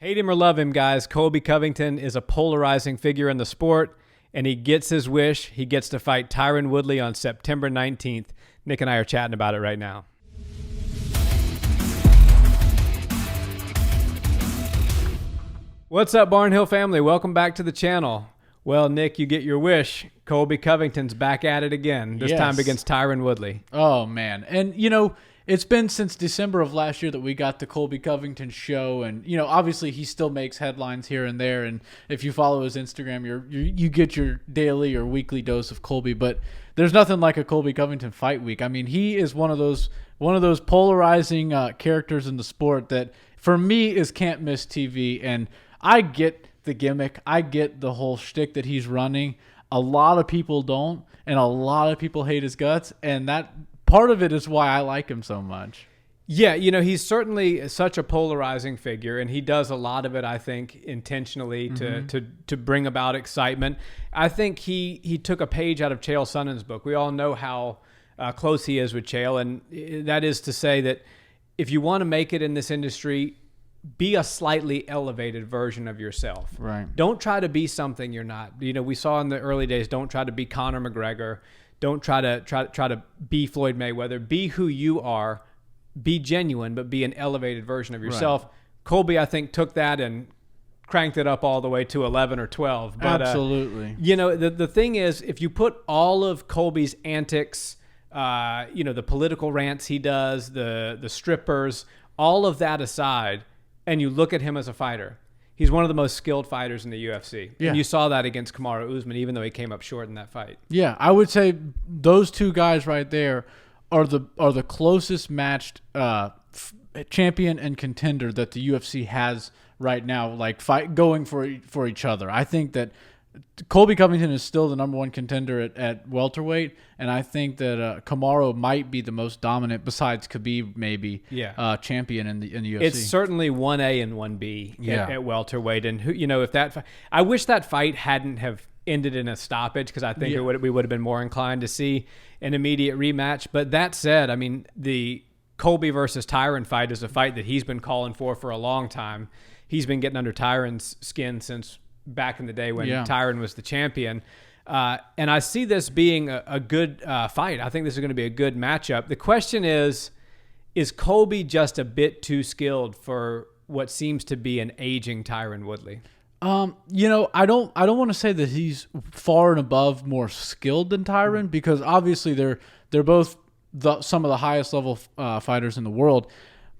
Hate him or love him, guys, Colby Covington is a polarizing figure in the sport, and he gets his wish. He gets to fight Tyron Woodley on September 19th. Nick and I are chatting about it right now. What's up, Barnhill family? Welcome back to the channel. Well, Nick, you get your wish. Colby Covington's back at it again, this time against Tyron Woodley. Oh, man. And, it's been since December of last year that we got the Colby Covington show, and obviously he still makes headlines here and there. And if you follow his Instagram, you get your daily or weekly dose of Colby. But there's nothing like a Colby Covington fight week. I mean, he is one of those polarizing characters in the sport that for me is can't miss TV. And I get the gimmick, I get the whole shtick that he's running. A lot of people don't, and a lot of people hate his guts, and that. Part of it is why I like him so much. Yeah, he's certainly such a polarizing figure, and he does a lot of it, I think, intentionally to bring about excitement. I think he took a page out of Chael Sonnen's book. We all know how close he is with Chael, and that is to say that if you want to make it in this industry, be a slightly elevated version of yourself. Right. Don't try to be something you're not. We saw in the early days, don't try to be Conor McGregor. Don't try to be Floyd Mayweather. Be who you are. Be genuine, but be an elevated version of yourself. Right. Colby, I think, took that and cranked it up all the way to 11 or 12. But, absolutely. The thing is, if you put all of Colby's antics, the political rants he does, the strippers, all of that aside, and you look at him as a fighter, he's one of the most skilled fighters in the UFC. Yeah. And you saw that against Kamaru Usman, even though he came up short in that fight. Yeah, I would say those two guys right there are the closest matched champion and contender that the UFC has right now, like going for each other. I think that Colby Covington is still the number one contender at welterweight, and I think that Kamaru might be the most dominant, besides Khabib, maybe, champion in the UFC. It's certainly 1A and 1B at welterweight, and I wish that fight hadn't have ended in a stoppage, because I think we would have been more inclined to see an immediate rematch. But that said, I mean, the Colby versus Tyron fight is a fight that he's been calling for a long time. He's been getting under Tyron's skin since back in the day when Tyron was the champion. And I see this being a good fight. I think this is going to be a good matchup. The question is Colby just a bit too skilled for what seems to be an aging Tyron Woodley? I don't want to say that he's far and above more skilled than Tyron, because obviously they're both some of the highest level fighters in the world.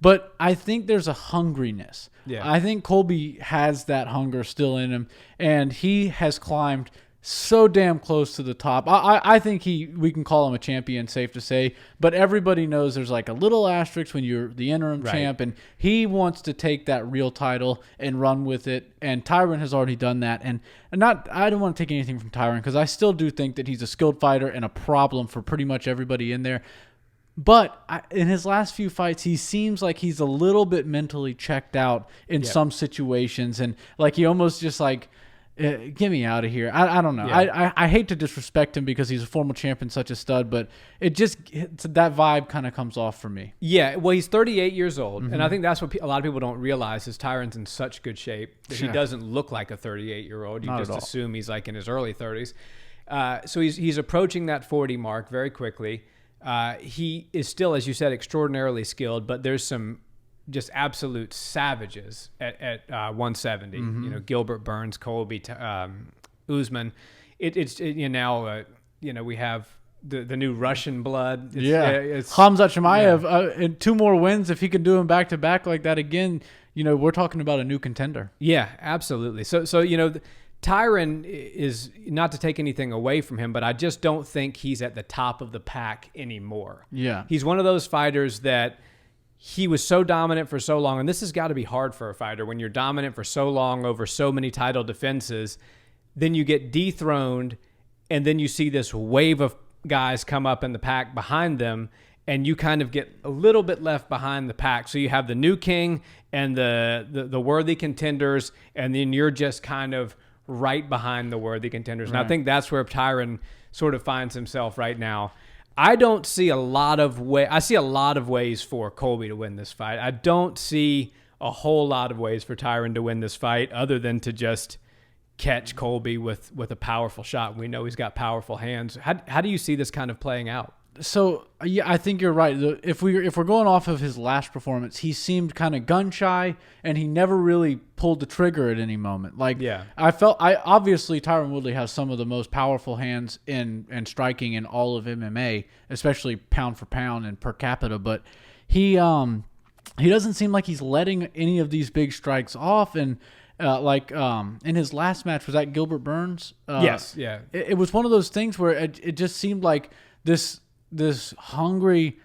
But I think there's a hungriness. Yeah. I think Colby has that hunger still in him, and he has climbed so damn close to the top. I think we can call him a champion, safe to say, but everybody knows there's like a little asterisk when you're the interim champ, and he wants to take that real title and run with it, and Tyron has already done that. And I don't want to take anything from Tyron, because I still do think that he's a skilled fighter and a problem for pretty much everybody in there. But in his last few fights, he seems like he's a little bit mentally checked out in some situations, and like he almost just like, get me out of here. I don't know. Yeah. I hate to disrespect him because he's a former champion, such a stud, but that vibe kind of comes off for me. Yeah, well, he's 38 years old, and I think that's what a lot of people don't realize is Tyron's in such good shape that he doesn't look like a 38-year-old. You just assume he's like in his early 30s. So he's approaching that 40 mark very quickly. He is still, as you said, extraordinarily skilled, but there's some just absolute savages at 170. Gilbert Burns, Colby, Usman. We have the new Russian blood. It's Khamzat Chimaev in 2 more wins. If he can do them back to back like that again, we're talking about a new contender. Yeah, absolutely. So Tyron is, not to take anything away from him, but I just don't think he's at the top of the pack anymore. Yeah. He's one of those fighters that he was so dominant for so long, and this has got to be hard for a fighter when you're dominant for so long over so many title defenses. Then you get dethroned, and then you see this wave of guys come up in the pack behind them, and you kind of get a little bit left behind the pack. So you have the new king and the worthy contenders, and then you're just kind of right behind the worthy contenders. Right. And I think that's where Tyron sort of finds himself right now. I see a lot of ways for Colby to win this fight. I don't see a whole lot of ways for Tyron to win this fight other than to just catch Colby with a powerful shot. We know he's got powerful hands. How do you see this kind of playing out? So yeah, I think you're right. If we're going off of his last performance, he seemed kind of gun shy, and he never really pulled the trigger at any moment. Obviously Tyron Woodley has some of the most powerful hands in striking in all of MMA, especially pound for pound and per capita. But he doesn't seem like he's letting any of these big strikes off. And in his last match, was that Gilbert Burns? Yes, yeah. It was one of those things where it just seemed like this hungry,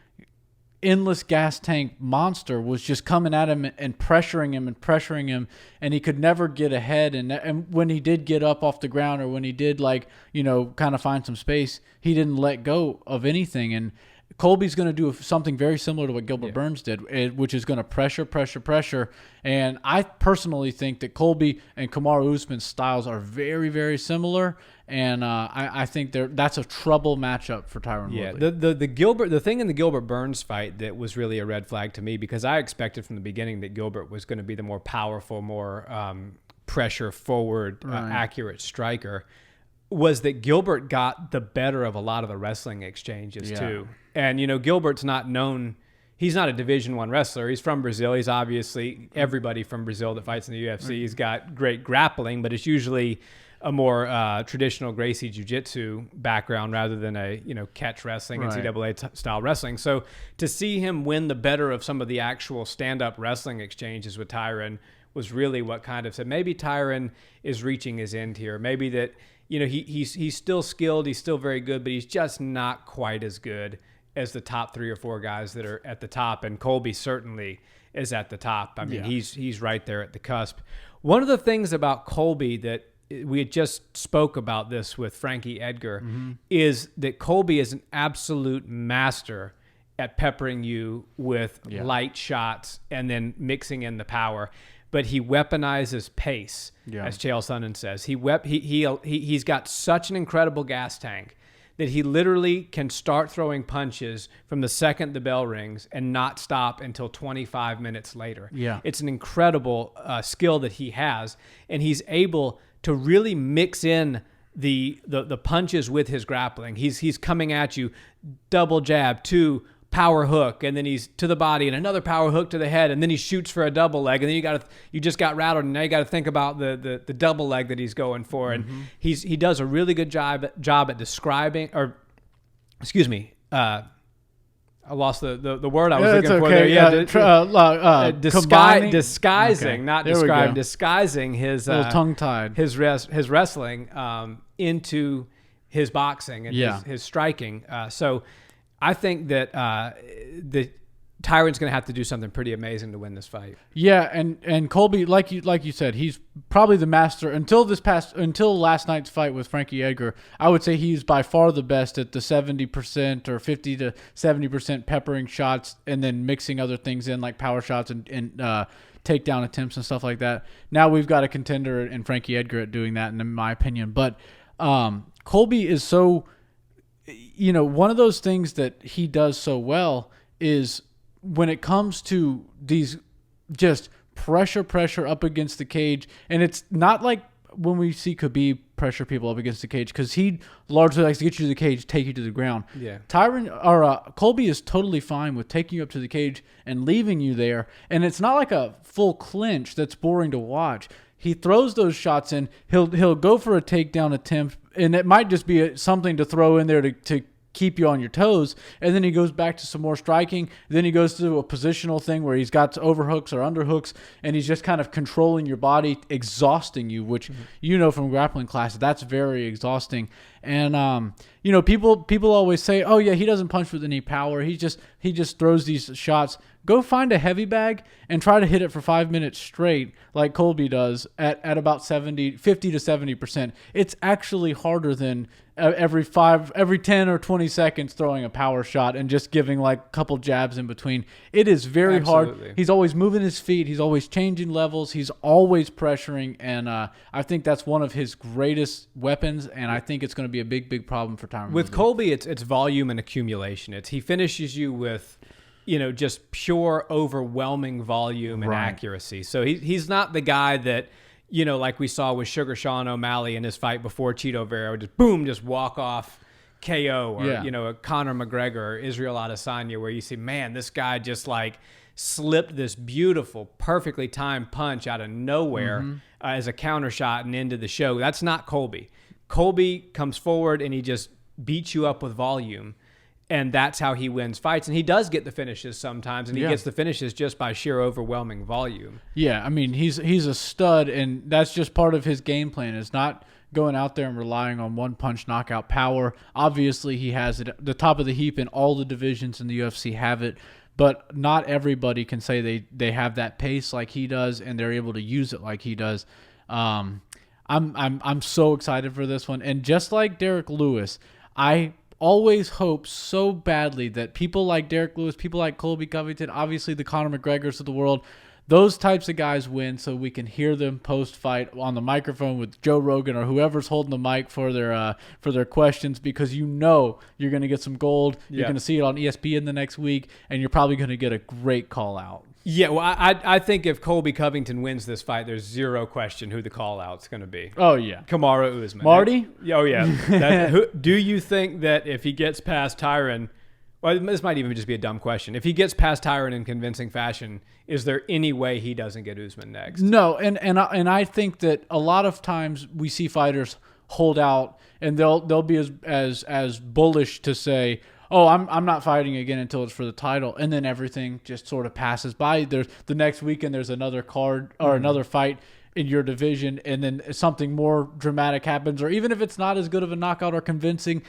endless gas tank monster was just coming at him and pressuring him, and he could never get ahead. And when he did get up off the ground, or when he did kind of find some space, he didn't let go of anything. And Colby's going to do something very similar to what Gilbert Burns did, which is going to pressure. And I personally think that Colby and Kamaru Usman's styles are very, very similar. And I think that's a trouble matchup for Tyron Woodley. The thing in the Gilbert Burns fight that was really a red flag to me, because I expected from the beginning that Gilbert was going to be the more powerful, more pressure forward, accurate striker, was that Gilbert got the better of a lot of the wrestling exchanges too. And Gilbert's not known. He's not a Division I wrestler. He's from Brazil. He's obviously everybody from Brazil that fights in the UFC. He's got great grappling, but it's usually a more traditional Gracie Jiu-Jitsu background rather than a catch wrestling, NCAA style wrestling. So to see him win the better of some of the actual stand-up wrestling exchanges with Tyron was really what kind of said maybe Tyron is reaching his end here. Maybe that he's still skilled, he's still very good, but he's just not quite as good as the top 3 or 4 guys that are at the top. And Colby certainly is at the top. I mean, he's right there at the cusp. One of the things about Colby that we had just spoke about this with Frankie Edgar is that Colby is an absolute master at peppering you with light shots and then mixing in the power. But he weaponizes pace, as Chael Sonnen says. He's got such an incredible gas tank that he literally can start throwing punches from the second the bell rings and not stop until 25 minutes later. Yeah. It's an incredible skill that he has, and he's able to really mix in the punches with his grappling. He's coming at you, double jab, 2 power hook, and then he's to the body and another power hook to the head, and then he shoots for a double leg, and then you just got rattled, and now you got to think about the double leg that he's going for. And he does a really good job at describing, or excuse me, I lost the word I was looking for there. Disguising, not describe, disguising his tongue-tied his wrestling into his boxing and his striking. So I think that Tyron's going to have to do something pretty amazing to win this fight. Yeah, and Colby, like you said, he's probably the master until last night's fight with Frankie Edgar. I would say he's by far the best at the 70% or 50 to 70% peppering shots and then mixing other things in like power shots and takedown attempts and stuff like that. Now we've got a contender in Frankie Edgar at doing that, in my opinion. But Colby is so, one of those things that he does so well is when it comes to these just pressure up against the cage. And it's not like when we see Khabib pressure people up against the cage, because he largely likes to get you to the cage, take you to the ground. Yeah. Colby is totally fine with taking you up to the cage and leaving you there. And it's not like a full clinch that's boring to watch. He throws those shots in. He'll go for a takedown attempt, and it might just be something to throw in there to keep you on your toes. And then he goes back to some more striking. Then he goes to a positional thing where he's got overhooks or underhooks, and he's just kind of controlling your body, exhausting you, which from grappling class, that's very exhausting. And people always say, "Oh yeah, he doesn't punch with any power. He just throws these shots." Go find a heavy bag and try to hit it for 5 minutes straight like Colby does at about 50 to 70%. It's actually harder than every 10 or 20 seconds throwing a power shot and just giving like a couple jabs in between. It is very hard. He's always moving his feet. He's always changing levels. He's always pressuring. And I think that's one of his greatest weapons. And I think it's going to be a big problem for Tyron. With Colby, it's volume and accumulation. He finishes you with just pure overwhelming volume and accuracy. So he's not the guy that, like we saw with Sugar Sean O'Malley in his fight before Chito Vera, just walk off KO, or, a Conor McGregor or Israel Adesanya, where you see, man, this guy just like slipped this beautiful, perfectly timed punch out of nowhere as a counter shot and into the show. That's not Colby. Colby comes forward and he just beats you up with volume. And that's how he wins fights. And he does get the finishes sometimes, and he gets the finishes just by sheer overwhelming volume. Yeah, I mean, he's a stud, and that's just part of his game plan, is not going out there and relying on one-punch knockout power. Obviously, he has it at the top of the heap, and all the divisions in the UFC have it. But not everybody can say they have that pace like he does, and they're able to use it like he does. I'm so excited for this one. And just like Derek Lewis, I always hope so badly that people like Derek Lewis, people like Colby Covington, obviously the Conor McGregors of the world, those types of guys win, so we can hear them post-fight on the microphone with Joe Rogan or whoever's holding the mic for their questions, because you're going to get some gold. You're going to see it on ESPN the next week, and you're probably going to get a great call out. Yeah, well, I think if Colby Covington wins this fight, there's zero question who the call-out's going to be. Oh, yeah. Kamaru Usman. Marty? Oh, yeah. Do you think that if he gets past Tyron, well, this might even just be a dumb question. If he gets past Tyron in convincing fashion, is there any way he doesn't get Usman next? No, and I think that a lot of times we see fighters hold out, and they'll be as bullish to say, oh, I'm not fighting again until it's for the title, and then everything just sort of passes by. There's the next weekend, there's another card or another fight in your division, and then something more dramatic happens, or even if it's not as good of a knockout or convincing,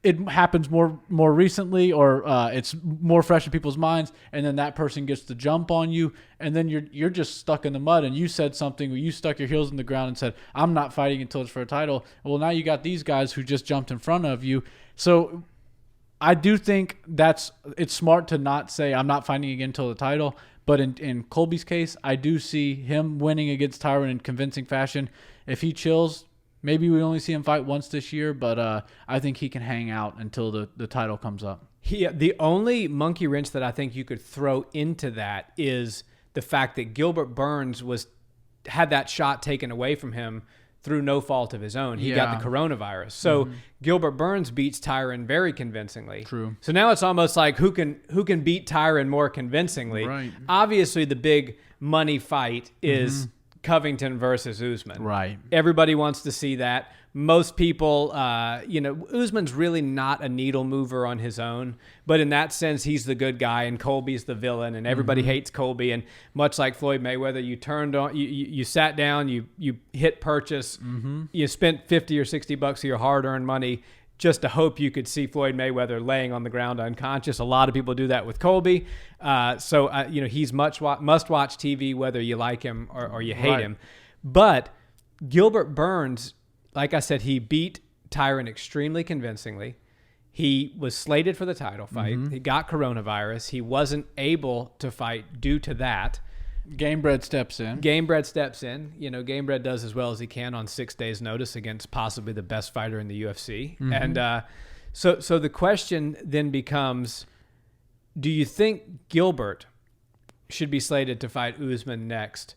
it happens more recently, or it's more fresh in people's minds, and then that person gets the jump on you, and then you're just stuck in the mud. And you said something where you stuck your heels in the ground and said, I'm not fighting until it's for a title. Well, now you got these guys who just jumped in front of you. So I do think it's smart to not say I'm not fighting again until the title. But in Colby's case, I do see him winning against Tyron in convincing fashion. If he chills, maybe we only see him fight once this year, but I think he can hang out until the title comes up. The only monkey wrench that I think you could throw into that is the fact that Gilbert Burns had that shot taken away from him through no fault of his own. He got the coronavirus. So Gilbert Burns beats Tyron very convincingly. True. So now it's almost like who can beat Tyron more convincingly. Right. Obviously, the big money fight is Covington versus Usman. Right. Everybody wants to see that. Most people, Usman's really not a needle mover on his own, but in that sense, he's the good guy and Colby's the villain, and everybody hates Colby. And much like Floyd Mayweather, you sat down, you hit purchase, you spent $50 or $60 of your hard-earned money just to hope you could see Floyd Mayweather laying on the ground unconscious. A lot of people do that with Colby. He's must-watch TV whether you like him or you hate him. But Gilbert Burns, like I said, he beat Tyron extremely convincingly. He was slated for the title fight. He got coronavirus. He wasn't able to fight due to that. Gamebred steps in. Gamebred does as well as he can on 6 days' notice against possibly the best fighter in the UFC. And so the question then becomes, do you think Gilbert should be slated to fight Usman next?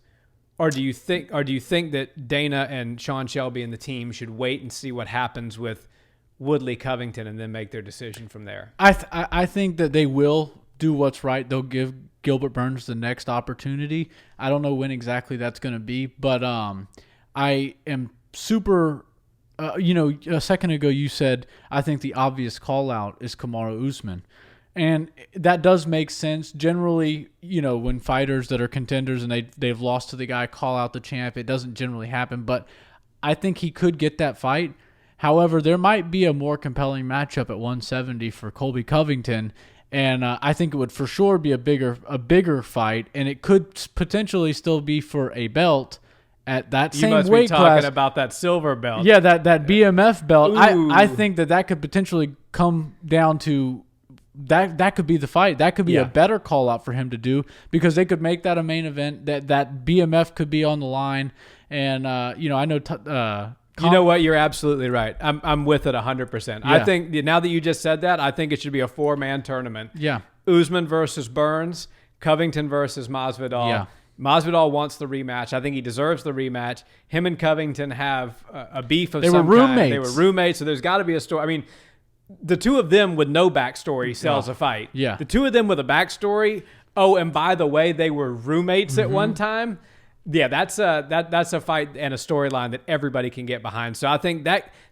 Or do you think that Dana and Sean Shelby and the team should wait and see what happens with Woodley Covington and then make their decision from there? I think that they will do what's right. They'll give Gilbert Burns the next opportunity. I don't know when exactly that's going to be, but I am super. A second ago you said I think the obvious call out is Kamaru Usman. And that does make sense. Generally, when fighters that are contenders and they've lost to the guy call out the champ, it doesn't generally happen. But I think he could get that fight. However, there might be a more compelling matchup at 170 for Colby Covington. And I think it would for sure be a bigger fight. And it could potentially still be for a belt at that same weight class. You must be talking about that silver belt. Yeah, that BMF belt. I think that could potentially come down to that could be the fight. That could be a better call out for him to do, because they could make that a main event. That BMF could be on the line, and I know. You know what? You're absolutely right. I'm with it 100%. I think now that you just said that, I think it should be a 4-man tournament. Yeah. Usman versus Burns, Covington versus Masvidal. Yeah. Masvidal wants the rematch. I think he deserves the rematch. Him and Covington have a beef of some kind. Roommates. They were roommates, so there's got to be a story. I mean, the two of them with no backstory sells a fight. Yeah. The two of them with a backstory, oh, and by the way, they were roommates at one time. Yeah, that's a fight and a storyline that everybody can get behind. So I think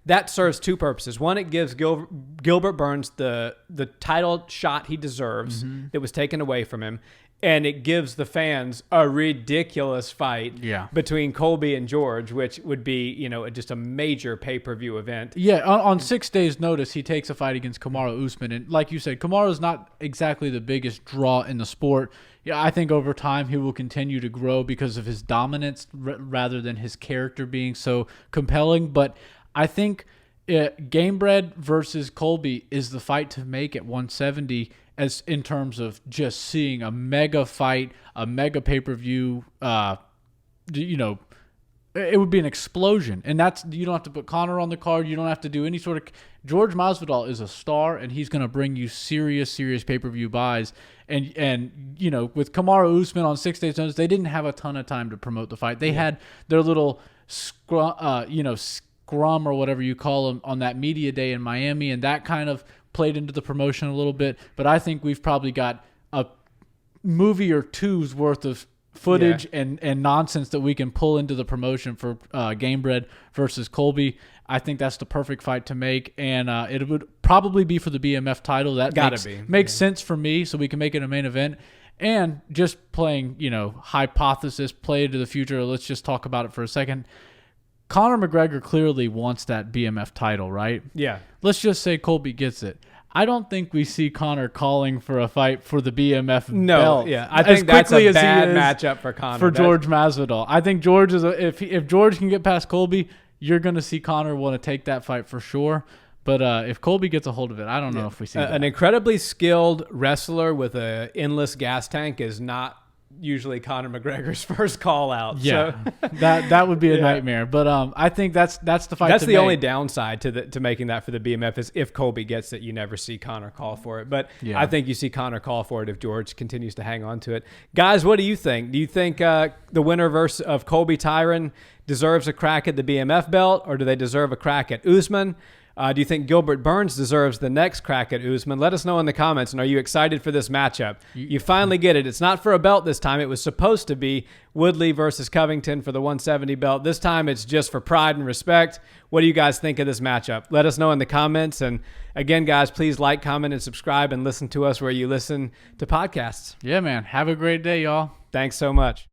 that serves two purposes. One, it gives Gilbert Burns the title shot he deserves that was taken away from him. And it gives the fans a ridiculous fight between Colby and George, which would be, just a major pay-per-view event. Yeah, on 6 days' notice, he takes a fight against Kamaru Usman. And like you said, Kamaru's not exactly the biggest draw in the sport. Yeah, I think over time he will continue to grow because of his dominance rather than his character being so compelling. But I think Gamebred versus Colby is the fight to make at 170 as in terms of just seeing a mega fight, a mega pay-per-view. It would be an explosion. And you don't have to put Conor on the card. You don't have to do any sort of... George Masvidal is a star, and he's going to bring you serious pay-per-view buys. And with Kamaru Usman on 6 days' notice, they didn't have a ton of time to promote the fight. They had their little scrum or whatever you call them on that media day in Miami, and that kind of played into the promotion a little bit. But I think we've probably got a movie or two's worth of footage and nonsense that we can pull into the promotion for Gamebred versus Colby. I think that's the perfect fight to make, and it would probably be for the BMF title. That makes sense for me, so we can make it a main event. And just playing, hypothesis, play into the future. Let's just talk about it for a second. Conor McGregor clearly wants that BMF title, right? Yeah. Let's just say Colby gets it. I don't think we see Conor calling for a fight for the BMF belt. Yeah, I think that's a bad matchup for Conor. For George Masvidal. I think George if George can get past Colby, you're going to see Conor want to take that fight for sure. But if Colby gets a hold of it, I don't know if we see that. An incredibly skilled wrestler with an endless gas tank is not usually Conor McGregor's first call out. Yeah, so. that would be a nightmare. But I think that's the fight. That's the only downside to making that for the BMF is if Colby gets it, you never see Conor call for it. But I think you see Conor call for it if George continues to hang on to it. Guys, what do you think? Do you think the winner of Colby Tyron deserves a crack at the BMF belt, or do they deserve a crack at Usman? Do you think Gilbert Burns deserves the next crack at Usman? Let us know in the comments. And are you excited for this matchup? You finally get it. It's not for a belt this time. It was supposed to be Woodley versus Covington for the 170 belt. This time it's just for pride and respect. What do you guys think of this matchup? Let us know in the comments. And again, guys, please like, comment, and subscribe and listen to us where you listen to podcasts. Yeah, man. Have a great day, y'all. Thanks so much.